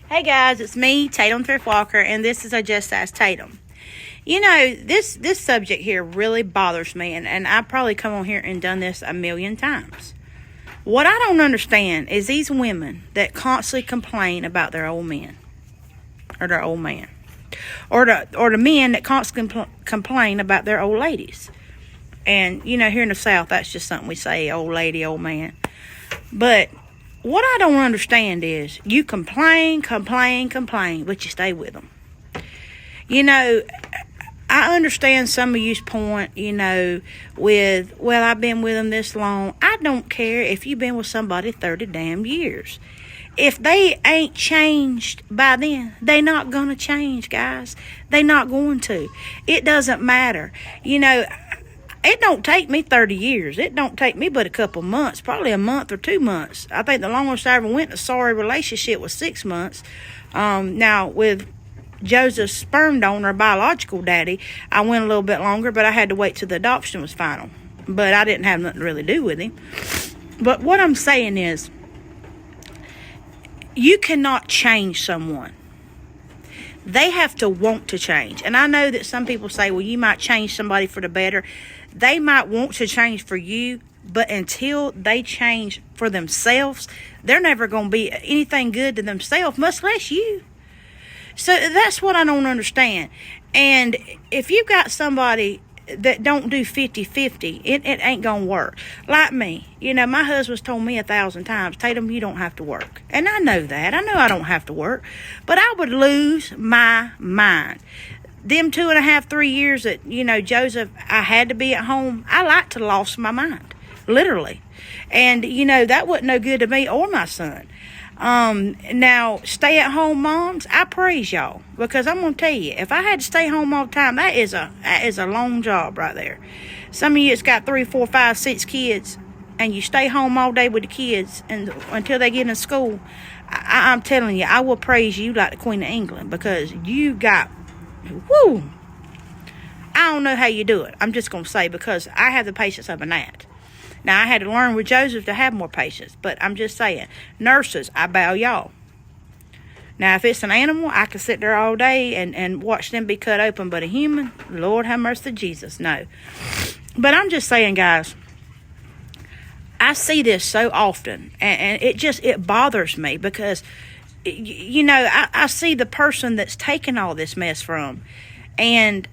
Hey guys, it's me, Tatum Thrift Walker, and this is our Just Ask Tatum. You know, this subject here really bothers me, and I've probably come on here and done this a million times. What I don't understand is these women that constantly complain about their old men, or their old man, or the men that constantly complain about their old ladies. And, you know, here in the South, that's just something we say, old lady, old man. But what I don't understand is you complain, but you stay with them. You know, I understand some of you's point, you know, with, well, I've been with them this long. I don't care if you've been with somebody 30 damn years. If they ain't changed by then, they not going to change, guys. They not going to. It doesn't matter. You know, it don't take me 30 years. It don't take me but a couple months, probably a month or 2 months. I think the longest I ever went in a sorry relationship was 6 months. Now, with Joseph's sperm donor, biological daddy, I went a little bit longer, but I had to wait till the adoption was final. But I didn't have nothing to really do with him. But what I'm saying is, you cannot change someone. They have to want to change. And I know that some people say, well, you might change somebody for the better. They might want to change for you, but until they change for themselves, they're never going to be anything good to themselves, much less you. So that's what I don't understand. And if you've got somebody that don't do 50-50, it ain't going to work. Like me, you know, my husband's told me 1,000 times, Tatum, you don't have to work. And I know that. I know I don't have to work. But I would lose my mind. Them 2.5, 3 years that, you know, Joseph, I had to be at home, I like to lost my mind, literally. And, you know, that wasn't no good to me or my son. Now, stay-at-home moms, I praise y'all, because I'm going to tell you, if I had to stay home all the time, that is a long job right there. Some of you that's got 3, 4, 5, 6 kids, and you stay home all day with the kids and until they get in school, I'm telling you, I will praise you like the Queen of England, because you got, whoo, I don't know how you do it. I'm just going to say, because I have the patience of a gnat. Now, I had to learn with Joseph to have more patience, but I'm just saying, nurses, I bow y'all. Now, if it's an animal, I can sit there all day and watch them be cut open, but a human, Lord have mercy, Jesus, no. But I'm just saying, guys, I see this so often, and it bothers me, because, you know, I see the person that's taking all this mess from, and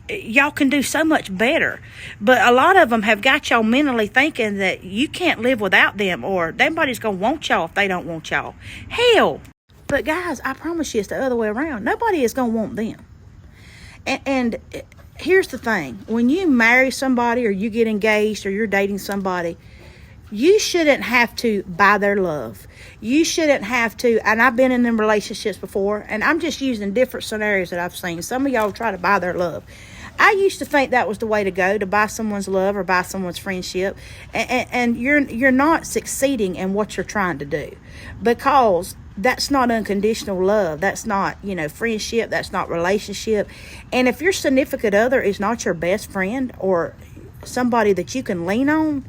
y'all can do so much better. But a lot of them have got y'all mentally thinking that you can't live without them, or nobody's going to want y'all if they don't want y'all. Hell. But guys, I promise you it's the other way around. Nobody is going to want them. And here's the thing. When you marry somebody, or you get engaged, or you're dating somebody, you shouldn't have to buy their love. You shouldn't have to, and I've been in them relationships before, and I'm just using different scenarios that I've seen. Some of y'all try to buy their love. I used to think that was the way to go, to buy someone's love or buy someone's friendship. And you're not succeeding in what you're trying to do, because that's not unconditional love. That's not, you know, friendship. That's not relationship. And if your significant other is not your best friend or somebody that you can lean on,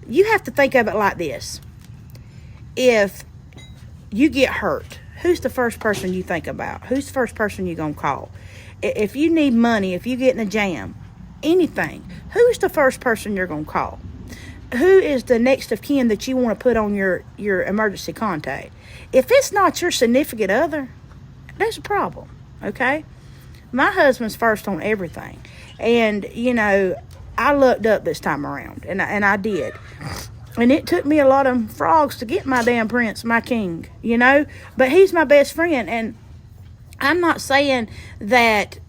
you have to think of it like this. If you get hurt, who's the first person you think about? Who's the first person you're going to call? If you need money, if you get in a jam, anything, who's the first person you're going to call? Who is the next of kin that you want to put on your emergency contact? If it's not your significant other, there's a problem, okay? My husband's first on everything. And, you know, I looked up this time around, and I did. And it took me a lot of frogs to get my damn prince, my king, you know? But he's my best friend, and I'm not saying that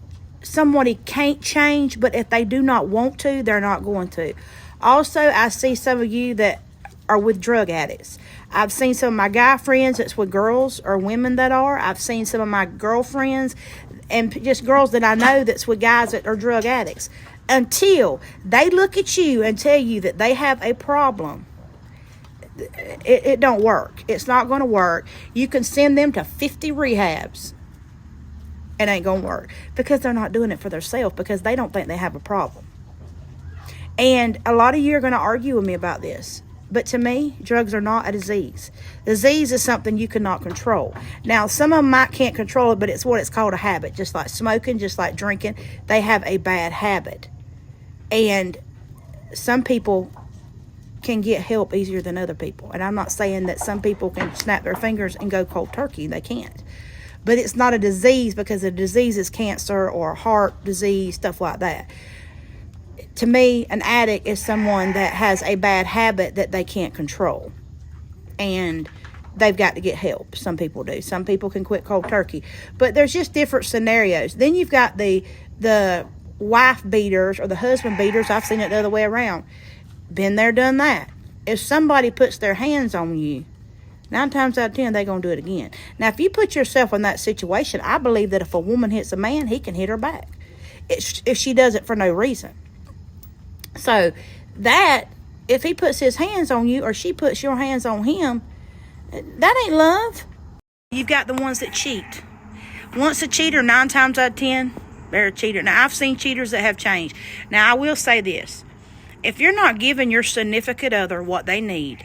somebody can't change, but if they do not want to, they're not going to. Also, I see some of you that are with drug addicts. I've seen some of my guy friends that's with girls or women that are. I've seen some of my girlfriends and just girls that I know that's with guys that are drug addicts. Until they look at you and tell you that they have a problem, it don't work. It's not going to work. You can send them to 50 rehabs. It ain't going to work, because they're not doing it for themselves, because they don't think they have a problem. And a lot of you are going to argue with me about this. But to me, drugs are not a disease. Disease is something you cannot control. Now, some of them can't control it, but it's what it's called a habit. Just like smoking, just like drinking, they have a bad habit. And some people can get help easier than other people. And I'm not saying that some people can snap their fingers and go cold turkey. They can't. But it's not a disease, because a disease is cancer or heart disease, stuff like that. To me, an addict is someone that has a bad habit that they can't control. And they've got to get help. Some people do. Some people can quit cold turkey. But there's just different scenarios. Then you've got the wife beaters or the husband beaters. I've seen it the other way around. Been there, done that. If somebody puts their hands on you, 9 times out of 10, they're going to do it again. Now, if you put yourself in that situation, I believe that if a woman hits a man, he can hit her back. If she does it for no reason. So, that, if he puts his hands on you or she puts your hands on him, that ain't love. You've got the ones that cheat. Once a cheater, 9 times out of 10, they're a cheater. Now, I've seen cheaters that have changed. Now, I will say this. If you're not giving your significant other what they need,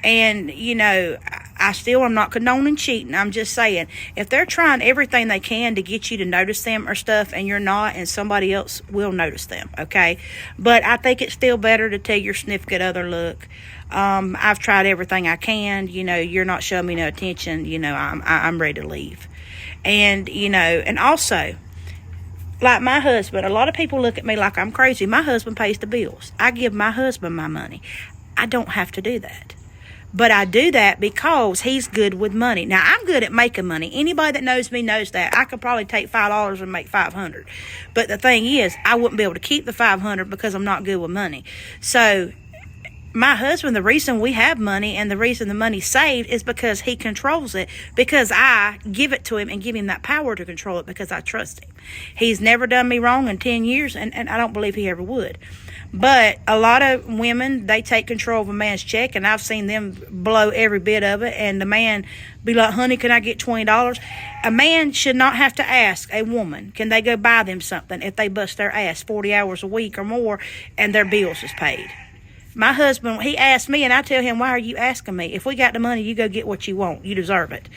and, you know, I still am not condoning cheating. I'm just saying, if they're trying everything they can to get you to notice them or stuff, and you're not, and somebody else will notice them, okay? But I think it's still better to tell your significant other, look, I've tried everything I can. You know, you're not showing me no attention. You know, I'm ready to leave. And, you know, and also, like my husband, a lot of people look at me like I'm crazy. My husband pays the bills. I give my husband my money. I don't have to do that. But I do that because he's good with money. Now, I'm good at making money. Anybody that knows me knows that. I could probably take $5 and make $500. But the thing is, I wouldn't be able to keep the $500 because I'm not good with money. So, my husband, the reason we have money and the reason the money's saved is because he controls it, because I give it to him and give him that power to control it, because I trust him. He's never done me wrong in 10 years, and I don't believe he ever would. But a lot of women, they take control of a man's check, and I've seen them blow every bit of it, and the man be like, honey, can I get $20? A man should not have to ask a woman, can they go buy them something if they bust their ass 40 hours a week or more and their bills is paid. My husband, he asked me, and I tell him, why are you asking me? If we got the money, you go get what you want. You deserve it.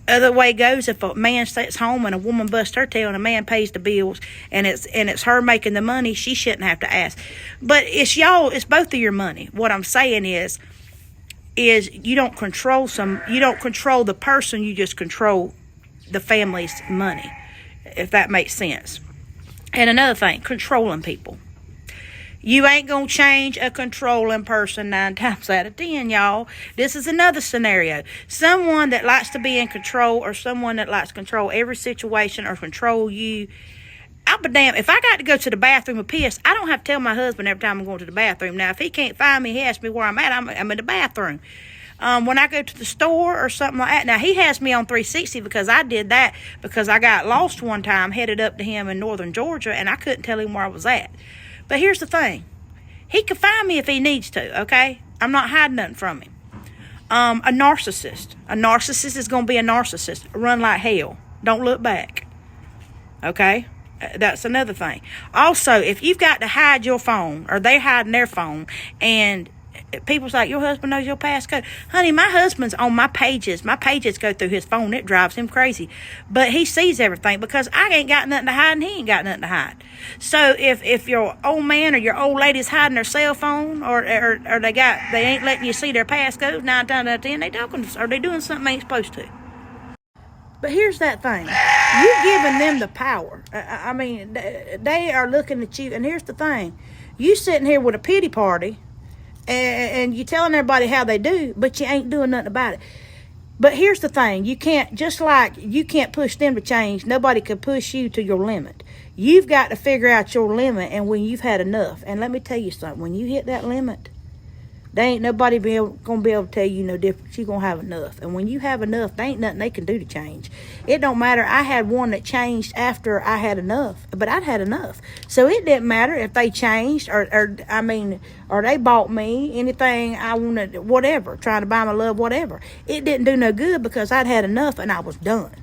Other way it goes, if a man stays home and a woman busts her tail and a man pays the bills and it's her making the money, she shouldn't have to ask. But it's both of your money. What I'm saying is you don't control the person, you just control the family's money, if that makes sense. And another thing, controlling people. You ain't going to change a controlling person 9 times out of 10, y'all. This is another scenario. Someone that likes to be in control, or someone that likes to control every situation or control you. I'll be damned. If I got to go to the bathroom and piss, I don't have to tell my husband every time I'm going to the bathroom. Now, if he can't find me, he asks me where I'm at, I'm in the bathroom. When I go to the store or something like that. Now, he has me on 360 because I did that because I got lost one time, headed up to him in northern Georgia, and I couldn't tell him where I was at. But here's the thing. He can find me if he needs to, okay? I'm not hiding nothing from him. A narcissist. A narcissist is going to be a narcissist. Run like hell. Don't look back. Okay? That's another thing. Also, if you've got to hide your phone, or they're hiding their phone, and people's like, your husband knows your passcode. Honey, my husband's on my pages. My pages go through his phone. It drives him crazy. But he sees everything because I ain't got nothing to hide and he ain't got nothing to hide. So if your old man or your old lady's hiding their cell phone or they ain't letting you see their passcode 9 times out of 10, they doing something they ain't supposed to. But here's that thing. You giving them the power. I mean, they are looking at you. And here's the thing. You sitting here with a pity party and you telling everybody how they do, but you ain't doing nothing about it. But here's the thing. You can't push them to change. Nobody can push you to your limit. You've got to figure out your limit and when you've had enough. And let me tell you something. When you hit that limit, there ain't nobody going to be able to tell you no different. You're going to have enough. And when you have enough, there ain't nothing they can do to change. It don't matter. I had one that changed after I had enough. But I'd had enough. So it didn't matter if they changed or they bought me anything I wanted, whatever, trying to buy my love, whatever. It didn't do no good because I'd had enough and I was done.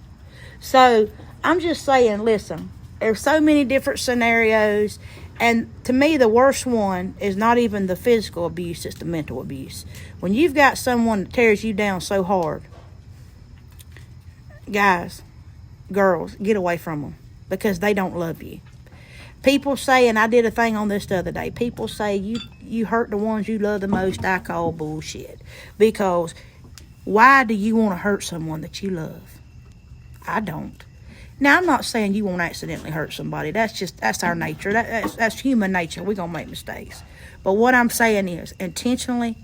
So I'm just saying, listen, there's so many different scenarios. And to me, the worst one is not even the physical abuse, it's the mental abuse. When you've got someone that tears you down so hard, guys, girls, get away from them because they don't love you. People say, and I did a thing on this the other day, people say you hurt the ones you love the most. I call bullshit. Because why do you want to hurt someone that you love? I don't. Now, I'm not saying you won't accidentally hurt somebody. That's our nature. That's human nature. We're going to make mistakes. But what I'm saying is, intentionally,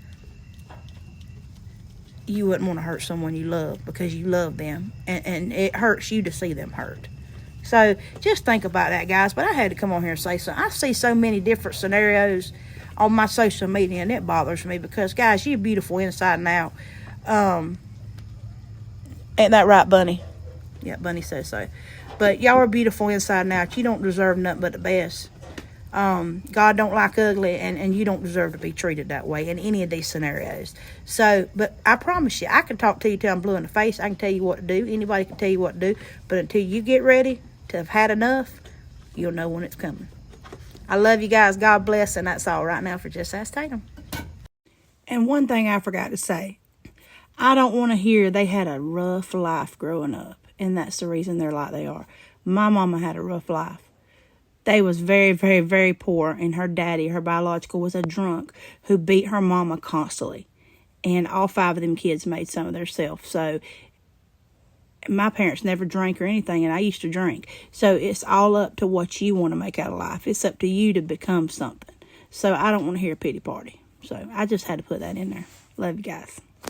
you wouldn't want to hurt someone you love because you love them. And it hurts you to see them hurt. So just think about that, guys. But I had to come on here and say something. I see so many different scenarios on my social media, and it bothers me because, guys, you're beautiful inside and out. Ain't that right, Bunny? Yeah, Bunny says so. But y'all are beautiful inside and out. You don't deserve nothing but the best. God don't like ugly, and you don't deserve to be treated that way in any of these scenarios. So, but I promise you, I can talk to you till I'm blue in the face. I can tell you what to do. Anybody can tell you what to do. But until you get ready to have had enough, you'll know when it's coming. I love you guys. God bless. And that's all right now for Just Ask Tatum. And one thing I forgot to say. I don't want to hear they had a rough life growing up. And that's the reason they're like they are. My mama had a rough life. They was very, very, very poor. And her daddy, her biological, was a drunk who beat her mama constantly. And all 5 of them kids made some of themselves. So my parents never drank or anything. And I used to drink. So it's all up to what you want to make out of life. It's up to you to become something. So I don't want to hear a pity party. So I just had to put that in there. Love you guys.